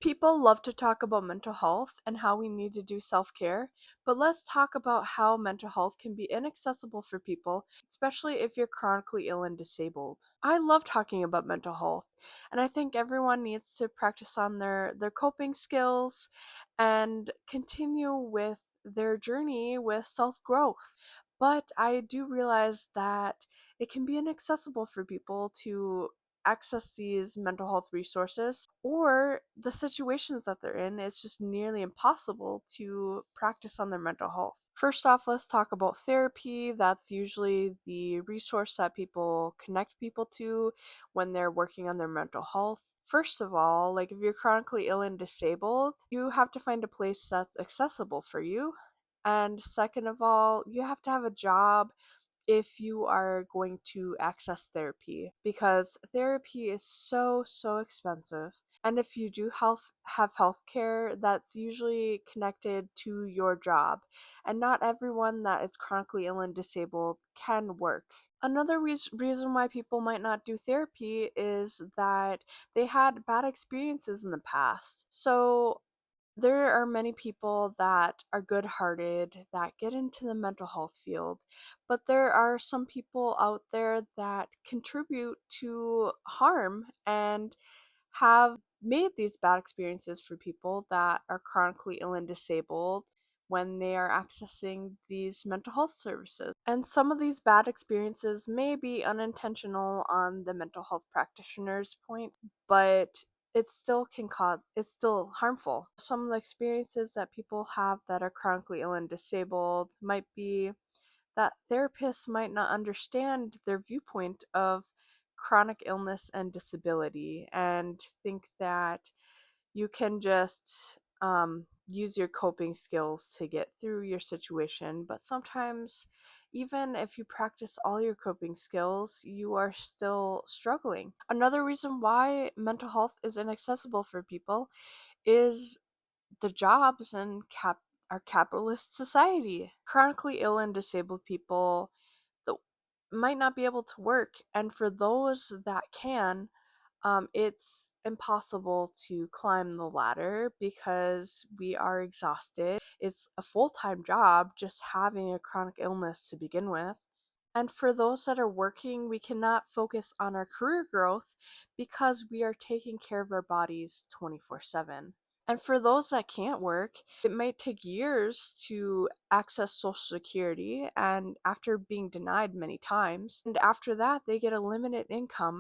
People love to talk about mental health and how we need to do self care, but let's talk about how mental health can be inaccessible for people, especially if you're chronically ill and disabled. I love talking about mental health, and I think everyone needs to practice on their coping skills and continue with their journey with self growth. But I do realize that it can be inaccessible for people to access these mental health resources, or the situations that they're in, it's just nearly impossible to practice on their mental health. First off, let's talk about therapy. That's usually the resource that people connect people to when they're working on their mental health. First of all, like if you're chronically ill and disabled, you have to find a place that's accessible for you. And second of all, you have to have a job if you are going to access therapy, because therapy is so expensive. And if you do have health care, that's usually connected to your job, and not everyone that is chronically ill and disabled can work. Another reason why people might not do therapy is that they had bad experiences in the past. So there are many people that are good-hearted that get into the mental health field, but there are some people out there that contribute to harm and have made these bad experiences for people that are chronically ill and disabled when they are accessing these mental health services. And some of these bad experiences may be unintentional on the mental health practitioner's point, but it's still harmful. Some of the experiences that people have that are chronically ill and disabled might be that therapists might not understand their viewpoint of chronic illness and disability, and think that you can just use your coping skills to get through your situation. But sometimes, even if you practice all your coping skills, you are still struggling. Another reason why mental health is inaccessible for people is the jobs in our capitalist society. Chronically ill and disabled people that might not be able to work, and for those that can, it's impossible to climb the ladder because we are exhausted. It's a full time job just having a chronic illness to begin with. And for those that are working, we cannot focus on our career growth because we are taking care of our bodies 24/7. And for those that can't work, it might take years to access Social Security, and after being denied many times, and after that, they get a limited income